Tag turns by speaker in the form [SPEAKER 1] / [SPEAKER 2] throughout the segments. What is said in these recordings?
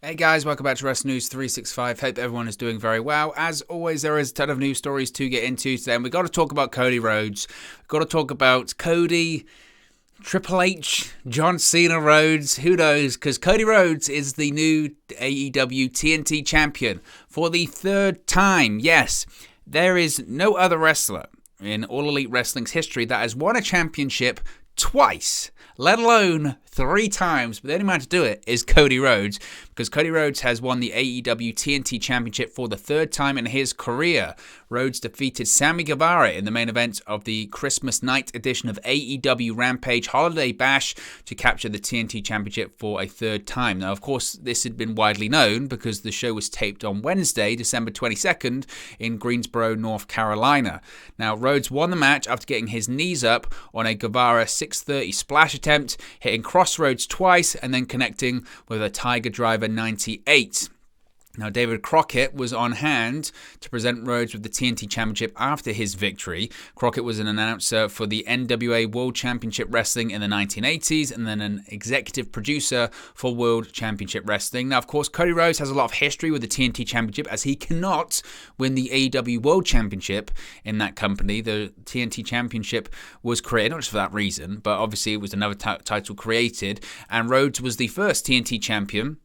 [SPEAKER 1] Hey guys, welcome back to Wrestling News 365. Hope everyone is doing very well. As always, there is a ton of news stories to get into today, and we've got to talk about Cody Rhodes. We've got to talk about Cody, Triple H, John Cena Rhodes, who knows, because Cody Rhodes is the new AEW TNT Champion for the third time. Yes, there is no other wrestler in All Elite Wrestling's history that has won a championship twice, let alone 3 times. But the only man to do it is Cody Rhodes, because Cody Rhodes has won the AEW TNT Championship for the third time in his career. Rhodes defeated Sammy Guevara in the main event of the Christmas night edition of AEW Rampage Holiday Bash to capture the TNT Championship for a third time. Now, of course, this had been widely known because the show was taped on Wednesday, December 22nd in Greensboro, North Carolina. Now, Rhodes won the match after getting his knees up on a Guevara 630 splash attempt, hitting Crossroads twice and then connecting with a Tiger Driver 98. Now, David Crockett was on hand to present Rhodes with the TNT Championship after his victory. Crockett was an announcer for the NWA World Championship Wrestling in the 1980s and then an executive producer for World Championship Wrestling. Now, of course, Cody Rhodes has a lot of history with the TNT Championship as he cannot win the AEW World Championship in that company. The TNT Championship was created, not just for that reason, but obviously it was another title created, and Rhodes was the first TNT champion,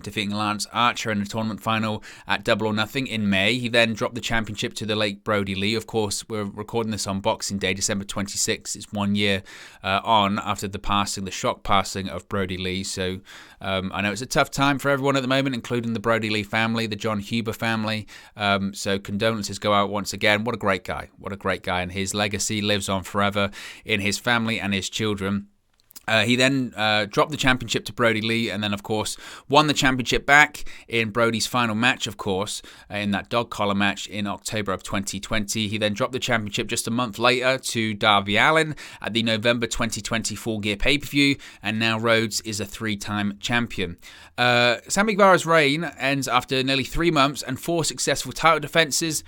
[SPEAKER 1] defeating Lance Archer in the tournament final at Double or Nothing in May. He then dropped the championship to the late Brody Lee. Of course, we're recording this on Boxing Day, December 26th. It's 1 year on after the shock passing of Brody Lee. So I know it's a tough time for everyone at the moment, including the Brody Lee family, the John Huber family. So condolences go out once again. What a great guy. What a great guy. And his legacy lives on forever in his family and his children. He then dropped the championship to Brody Lee and then, of course, won the championship back in Brody's final match, of course, in that dog collar match in October of 2020. He then dropped the championship just a month later to Darby Allin at the November 2020 Full Gear pay-per-view, and now Rhodes is a 3-time champion. Sammy Guevara's reign ends after nearly 3 months and 4 successful title defenses.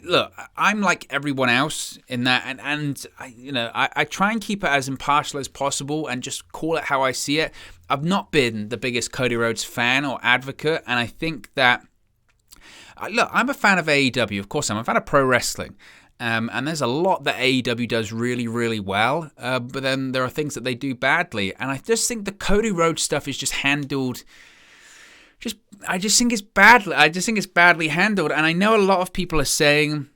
[SPEAKER 1] Look, I'm like everyone else in that, and I try and keep it as impartial as possible and just call it how I see it. I've not been the biggest Cody Rhodes fan or advocate, and I think that, look, I'm a fan of AEW, of course I'm a fan of pro wrestling, and there's a lot that AEW does really, really well, but then there are things that they do badly, and I just think the Cody Rhodes stuff is just handled... I just think it's badly handled, and I know a lot of people are saying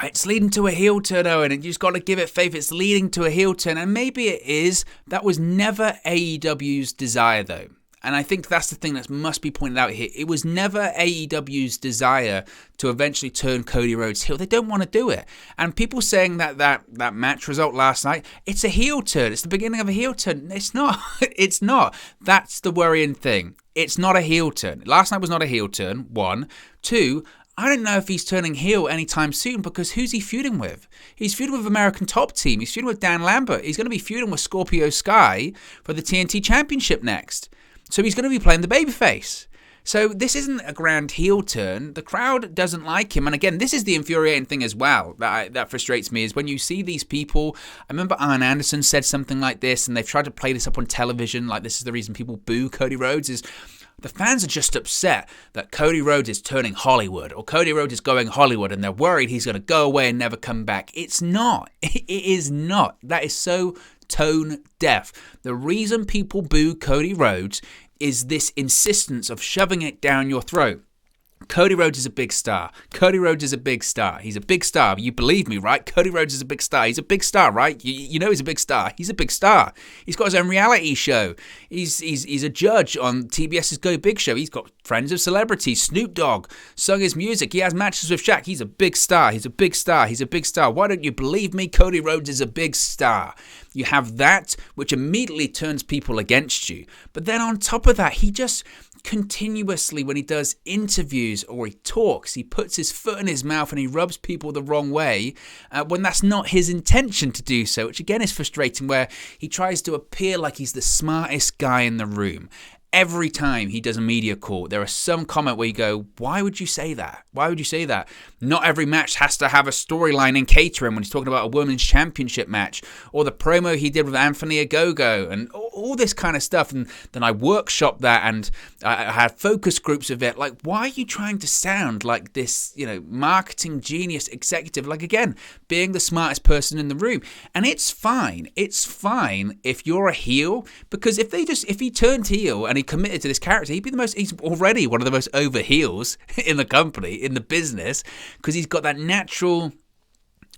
[SPEAKER 1] it's leading to a heel turn, Owen, and you just got to give it faith. It's leading to a heel turn, and maybe it is. That was never AEW's desire, though. And I think that's the thing that must be pointed out here. It was never AEW's desire to eventually turn Cody Rhodes heel. They don't want to do it. And people saying that match result last night, it's a heel turn. It's the beginning of a heel turn. It's not. It's not. That's the worrying thing. It's not a heel turn. Last night was not a heel turn, 1. 2, I don't know if he's turning heel anytime soon, because who's he feuding with? He's feuding with American Top Team. He's feuding with Dan Lambert. He's going to be feuding with Scorpio Sky for the TNT Championship next. So he's going to be playing the babyface. So this isn't a grand heel turn. The crowd doesn't like him. And again, this is the infuriating thing as well that frustrates me, is when you see these people. I remember Arn Anderson said something like this, and they've tried to play this up on television, like this is the reason people boo Cody Rhodes, is the fans are just upset that Cody Rhodes is turning Hollywood, or Cody Rhodes is going Hollywood, and they're worried he's going to go away and never come back. It's not. It is not. That is so tone deaf. The reason people boo Cody Rhodes is this insistence of shoving it down your throat. Cody Rhodes is a big star. Cody Rhodes is a big star. He's a big star. You believe me, right? Cody Rhodes is a big star. He's a big star, right? You know he's a big star. He's a big star. He's got his own reality show. He's a judge on TBS's Go Big Show. He's got friends of celebrities. Snoop Dogg sung his music. He has matches with Shaq. He's a big star. He's a big star. He's a big star. Why don't you believe me? Cody Rhodes is a big star. You have that, which immediately turns people against you. But then on top of that, he just continuously, when he does interviews or he talks, he puts his foot in his mouth and he rubs people the wrong way when that's not his intention to do so, which again is frustrating, where he tries to appear like he's the smartest guy in the room. every time he does a media call, there is some comment where you go, why would you say that? Why would you say that? Not every match has to have a storyline in catering when he's talking about a women's championship match, or the promo he did with Anthony Ogogo, and all this kind of stuff. And then I workshopped that, and I had focus groups of it. Like, why are you trying to sound like this, marketing genius executive? Like, again, being the smartest person in the room. And it's fine. It's fine if you're a heel, because if he turned heel and he committed to this character, he's already one of the most over heels in the company, in the business, because he's got that natural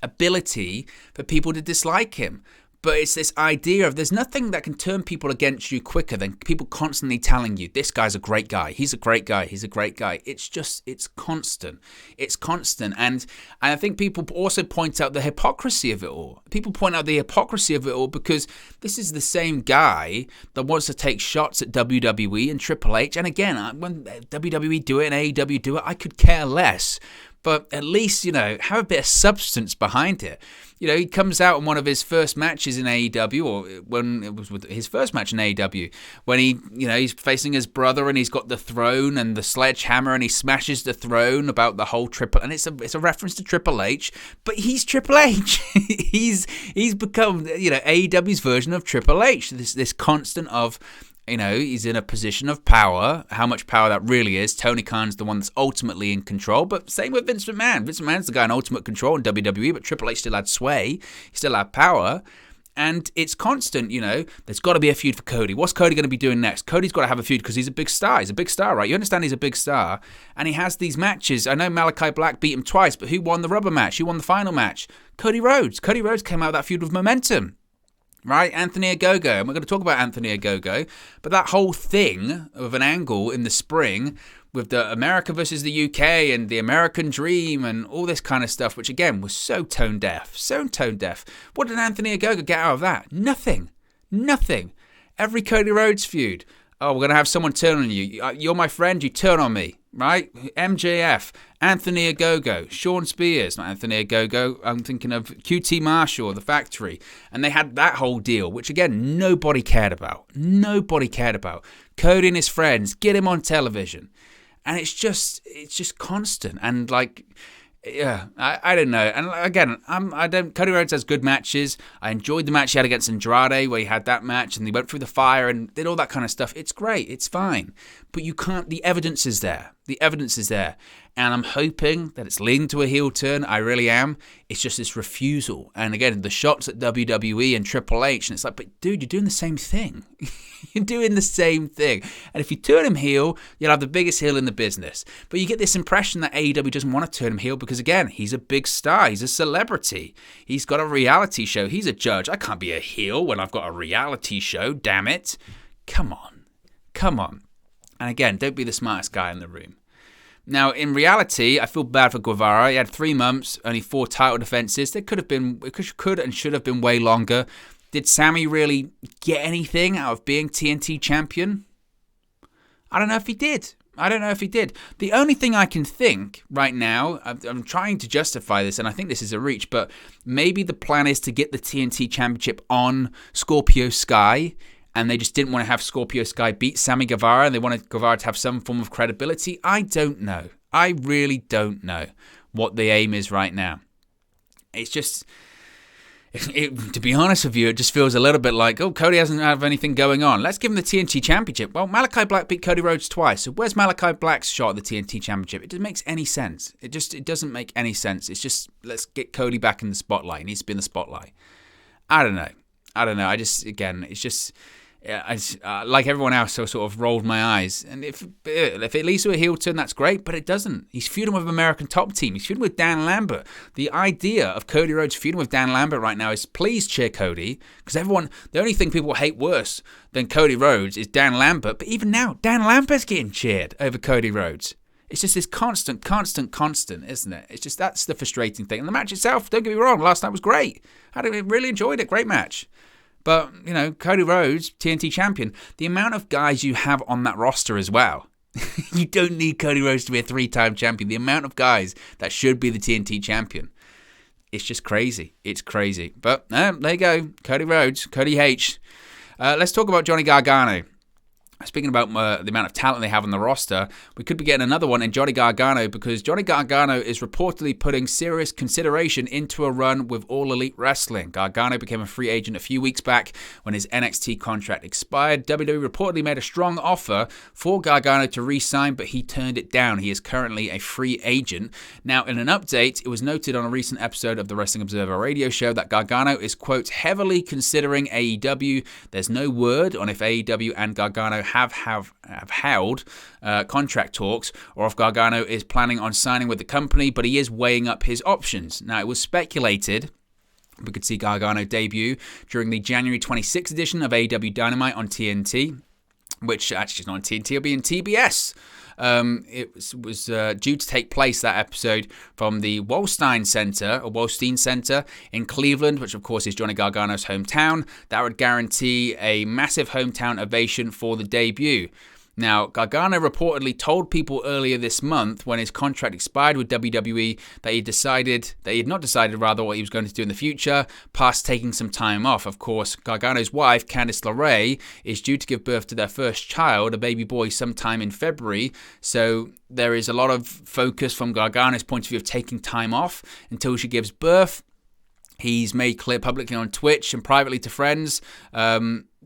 [SPEAKER 1] ability for people to dislike him. But it's this idea of there's nothing that can turn people against you quicker than people constantly telling you, this guy's a great guy, he's a great guy, he's a great guy. It's constant. It's constant. And I think people also point out the hypocrisy of it all. People point out the hypocrisy of it all because this is the same guy that wants to take shots at WWE and Triple H. And again, when WWE do it and AEW do it, I could care less. But at least, have a bit of substance behind it. He comes out in one of his first matches in AEW, or when it was with his first match in AEW, when he's facing his brother and he's got the throne and the sledgehammer and he smashes the throne about the whole Triple, and it's a reference to Triple H, but he's Triple H. he's become, AEW's version of Triple H. This constant of, he's in a position of power. How much power that really is. Tony Khan's the one that's ultimately in control. But same with Vince McMahon. Vince McMahon's the guy in ultimate control in WWE, but Triple H still had sway. He still had power. And it's constant, There's got to be a feud for Cody. What's Cody going to be doing next? Cody's got to have a feud because he's a big star. He's a big star, right? You understand he's a big star. And he has these matches. I know Malachi Black beat him twice, but who won the rubber match? Who won the final match? Cody Rhodes. Cody Rhodes came out of that feud with momentum. Right, Anthony Ogogo, and we're going to talk about Anthony Ogogo, but that whole thing of an angle in the spring with the America versus the UK and the American Dream and all this kind of stuff, which again was so tone deaf. What did Anthony Ogogo get out of that? Nothing. Every Cody Rhodes feud. Oh, we're going to have someone turn on you. You're my friend, you turn on me, right? MJF, Anthony Ogogo, Sean Spears, not Anthony Ogogo, I'm thinking of QT Marshall, The Factory. And they had that whole deal, which again, nobody cared about. Cody and his friends, get him on television. And it's just constant. And I don't know. And again, Cody Rhodes has good matches. I enjoyed the match he had against Andrade, where he had that match and he went through the fire and did all that kind of stuff. It's great. It's fine. But you can't, the evidence is there. And I'm hoping that it's leading to a heel turn. I really am. It's just this refusal. And again, the shots at WWE and Triple H. And it's like, but dude, you're doing the same thing. And if you turn him heel, you'll have the biggest heel in the business. But you get this impression that AEW doesn't want to turn him heel because, again, he's a big star. He's a celebrity. He's got a reality show. He's a judge. I can't be a heel when I've got a reality show. Damn it. Come on. And again, don't be the smartest guy in the room. Now, in reality, I feel bad for Guevara. He had 3 months, only 4 title defenses. It could and should have been way longer. Did Sammy really get anything out of being TNT champion? I don't know if he did. The only thing I can think right now, I'm trying to justify this, and I think this is a reach, but maybe the plan is to get the TNT championship on Scorpio Sky, and they just didn't want to have Scorpio Sky beat Sammy Guevara, and they wanted Guevara to have some form of credibility. I don't know. I really don't know what the aim is right now. It's just, to be honest with you, it just feels a little bit like, oh, Cody doesn't have anything going on. Let's give him the TNT Championship. Well, Malachi Black beat Cody Rhodes twice. So where's Malachi Black's shot at the TNT Championship? It doesn't make any sense. It doesn't make any sense. It's just, let's get Cody back in the spotlight. He needs to be in the spotlight. I don't know. Like everyone else, I sort of rolled my eyes. And if it leads to a heel turn, that's great, but it doesn't. He's feuding with American Top Team. He's feuding with Dan Lambert. The idea of Cody Rhodes feuding with Dan Lambert right now is please cheer Cody, because the only thing people hate worse than Cody Rhodes is Dan Lambert. But even now, Dan Lambert's getting cheered over Cody Rhodes. It's just this constant, isn't it? It's just, that's the frustrating thing. And the match itself, don't get me wrong, last night was great. I really enjoyed it. Great match. But, Cody Rhodes, TNT champion, the amount of guys you have on that roster as well. You don't need Cody Rhodes to be a 3-time champion. The amount of guys that should be the TNT champion. It's just crazy. It's crazy. But there you go. Cody Rhodes, Cody H. Let's talk about Johnny Gargano. Speaking about the amount of talent they have on the roster, we could be getting another one in Johnny Gargano, because Johnny Gargano is reportedly putting serious consideration into a run with All Elite Wrestling. Gargano became a free agent a few weeks back when his NXT contract expired. WWE reportedly made a strong offer for Gargano to re-sign, but he turned it down. He is currently a free agent. Now, in an update, it was noted on a recent episode of the Wrestling Observer radio show that Gargano is, quote, heavily considering AEW. There's no word on if AEW and Gargano have held contract talks, or if Gargano is planning on signing with the company, but he is weighing up his options. Now, it was speculated we could see Gargano debut during the January 26th edition of AEW Dynamite on TNT, which actually is not on TNT, it'll be in TBS. It was due to take place, that episode, from the Wolstein Center in Cleveland, which of course is Johnny Gargano's hometown. That would guarantee a massive hometown ovation for the debut. Now, Gargano reportedly told people earlier this month, when his contract expired with WWE, that he had not decided what he was going to do in the future, past taking some time off. Of course, Gargano's wife, Candice LeRae, is due to give birth to their first child, a baby boy, sometime in February. So there is a lot of focus from Gargano's point of view of taking time off until she gives birth. He's made clear publicly on Twitch and privately to friends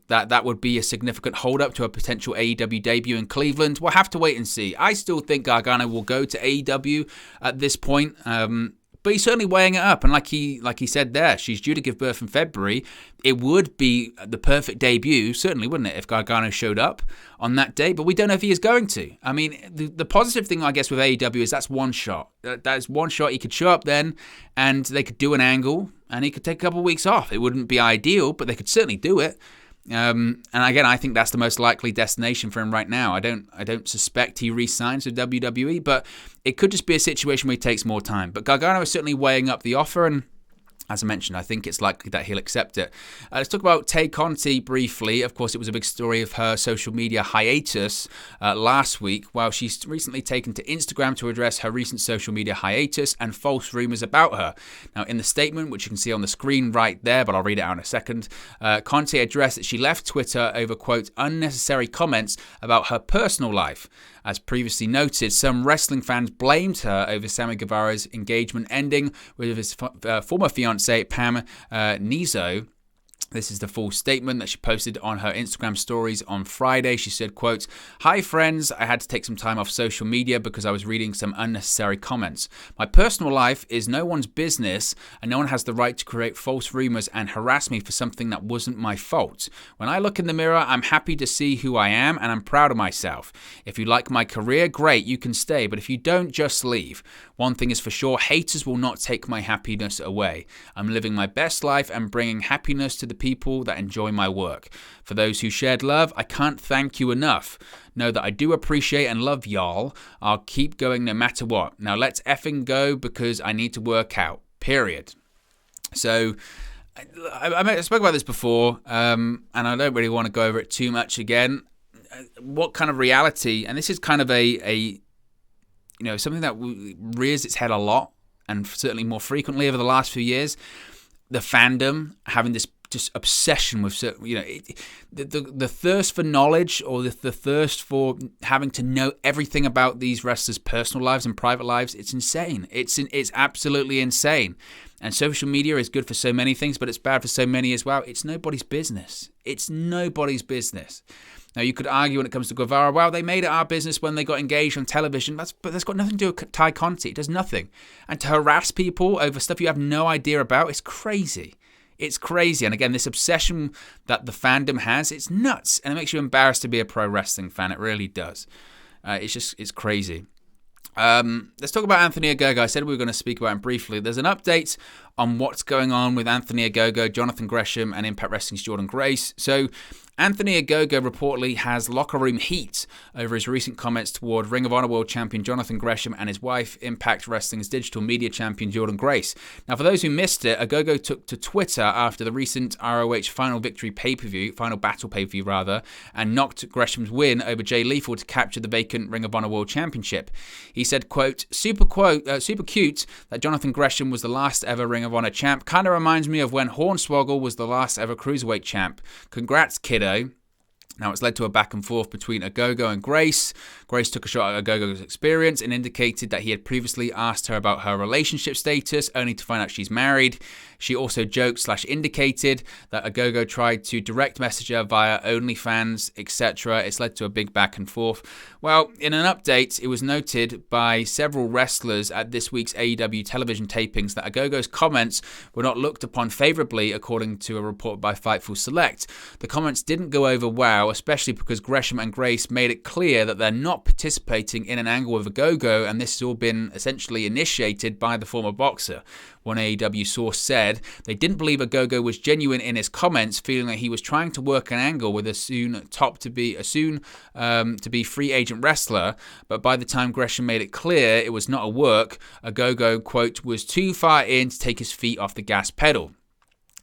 [SPEAKER 1] that would be a significant hold-up to a potential AEW debut in Cleveland. We'll have to wait and see. I still think Gargano will go to AEW at this point, but he's certainly weighing it up. And like he said there, she's due to give birth in February. It would be the perfect debut, certainly, wouldn't it, if Gargano showed up on that day? But we don't know if he is going to. I mean, the positive thing, I guess, with AEW is that's one shot. That's one shot. He could show up then, and they could do an angle, and he could take a couple of weeks off. It wouldn't be ideal, but they could certainly do it. And again, I think that's the most likely destination for him right now. I don't suspect he re-signs with WWE, but it could just be a situation where he takes more time. But Gargano is certainly weighing up the offer, and as I mentioned, I think it's likely that he'll accept it. Let's talk about Tay Conti briefly. Of course, it was a big story of her social media hiatus last week, while she's recently taken to Instagram to address her recent social media hiatus and false rumors about her. Now, in the statement, which you can see on the screen right there, but I'll read it out in a second, Conti addressed that she left Twitter over, quote, unnecessary comments about her personal life. As previously noted, some wrestling fans blamed her over Sammy Guevara's engagement ending with his former fiancée, Pam Nizo. This is the full statement that she posted on her Instagram stories on Friday. She said, quote, "Hi friends, I had to take some time off social media because I was reading some unnecessary comments. My personal life is no one's business, and no one has the right to create false rumors and harass me for something that wasn't my fault. When I look in the mirror, I'm happy to see who I am, and I'm proud of myself. If you like my career, great, you can stay, but if you don't, just leave. One thing is for sure, haters will not take my happiness away. I'm living my best life and bringing happiness to the people that enjoy my work. For those who shared love, I can't thank you enough. Know that I do appreciate and love y'all. I'll keep going no matter what. Now let's effing go because I need to work out. Period." So I spoke about this before, and I don't really want to go over it too much again. What kind of reality, and this is kind of a something that rears its head a lot, and certainly more frequently over the last few years, the fandom having this just obsession with certain, the thirst for knowledge, or the thirst for having to know everything about these wrestlers' personal lives and private lives. It's insane. It's absolutely insane. And social media is good for so many things, but it's bad for so many as well. It's nobody's business. It's nobody's business. Now, you could argue when it comes to Guevara, well, they made it our business when they got engaged on television. But that's got nothing to do with Tay Conti. It does nothing. And to harass people over stuff you have no idea about, it's crazy. It's crazy. And again, this obsession that the fandom has, it's nuts. And it makes you embarrassed to be a pro wrestling fan. It really does. It's crazy. Let's talk about Anthony Ogogo. I said we were going to speak about him briefly. There's an update on what's going on with Anthony Ogogo, Jonathan Gresham, and Impact Wrestling's Jordan Grace. So Anthony Ogogo reportedly has locker room heat over his recent comments toward Ring of Honor World Champion Jonathan Gresham and his wife, Impact Wrestling's Digital Media Champion Jordan Grace. Now, for those who missed it, Ogogo took to Twitter after the recent ROH Final Battle pay-per-view, and knocked Gresham's win over Jay Lethal to capture the vacant Ring of Honor World Championship. He said, quote, super cute that Jonathan Gresham was the last ever Ring of Honor champ. Kind of reminds me of when Hornswoggle was the last ever Cruiserweight champ. Congrats, kiddo. Now, it's led to a back and forth between Ogogo and Grace. Grace took a shot at Ogogo's experience and indicated that he had previously asked her about her relationship status, only to find out she's married. She also joked/indicated that Ogogo tried to direct message her via OnlyFans, etc. It's led to a big back and forth. Well, in an update, it was noted by several wrestlers at this week's AEW television tapings that Ogogo's comments were not looked upon favorably, according to a report by Fightful Select. The comments didn't go over well, especially because Gresham and Grace made it clear that they're not participating in an angle with Ogogo, and this has all been essentially initiated by the former boxer. One AEW source said they didn't believe Ogogo was genuine in his comments, feeling that he was trying to work an angle with a soon to be free agent wrestler, but by the time Gresham made it clear it was not a work, Ogogo, quote, was too far in to take his feet off the gas pedal.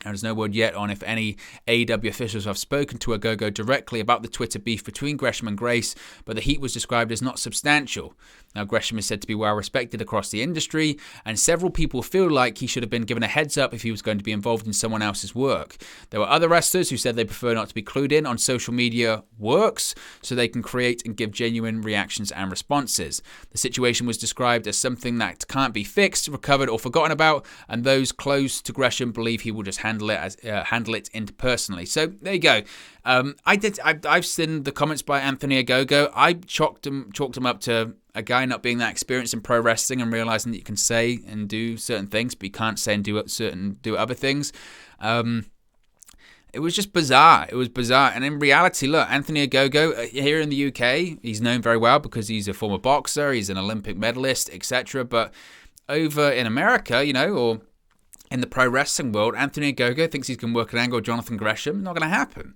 [SPEAKER 1] There's no word yet on if any AEW officials have spoken to Ogogo directly about the Twitter beef between Gresham and Grace, but the heat was described as not substantial. Now, Gresham is said to be well respected across the industry, and several people feel like he should have been given a heads up if he was going to be involved in someone else's work. There were other wrestlers who said they prefer not to be clued in on social media works, so they can create and give genuine reactions and responses. The situation was described as something that can't be fixed, recovered, or forgotten about, and those close to Gresham believe he will just handle it interpersonally. So there you go. I've seen the comments by Anthony Ogogo. I chalked him up to a guy not being that experienced in pro wrestling and realizing that you can say and do certain things, but you can't say and do other things. It was just bizarre. It was bizarre. And in reality, look, Anthony Ogogo here in the UK, he's known very well because he's a former boxer, he's an Olympic medalist, etc. But over in America, or in the pro wrestling world, Anthony Ogogo thinks he's going to work an angle with Jonathan Gresham. Not going to happen.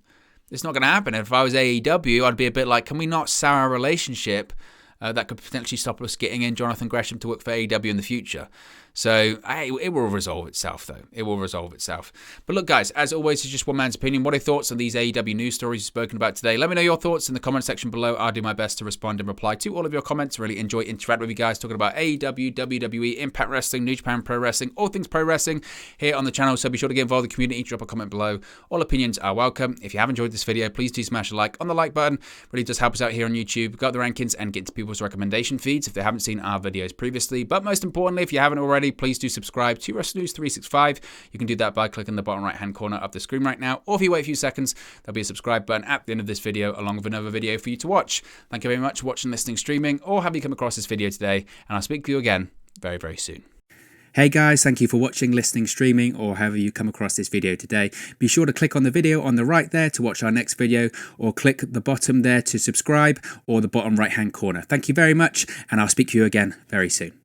[SPEAKER 1] It's not going to happen. And if I was AEW, I'd be a bit like, can we not sour our relationship that could potentially stop us getting in Jonathan Gresham to work for AEW in the future? So it will resolve itself, though. It will resolve itself. But look, guys, as always, it's just one man's opinion. What are your thoughts on these AEW news stories you've spoken about today? Let me know your thoughts in the comment section below. I'll do my best to respond and reply to all of your comments. Really enjoy interacting with you guys, talking about AEW, WWE, Impact Wrestling, New Japan Pro Wrestling, all things pro wrestling here on the channel. So be sure to get involved in the community. Drop a comment below. All opinions are welcome. If you have enjoyed this video, please do smash a like on the like button. Really does help us out here on YouTube. Go up the rankings and get to people's recommendation feeds if they haven't seen our videos previously. But most importantly, if you haven't already, please do subscribe to Wrestling News 365. You can do that by clicking the bottom right hand corner of the screen right now, or if you wait a few seconds, there'll be a subscribe button at the end of this video along with another video for you to watch. Thank you very much for watching, listening, streaming, or have you come across this video today, and I'll speak to you again very, very soon. Hey guys, thank you for watching, listening, streaming, or however you come across this video today. Be sure to click on the video on the right there to watch our next video, or click the bottom there to subscribe, or the bottom right hand corner. Thank you very much, and I'll speak to you again very soon.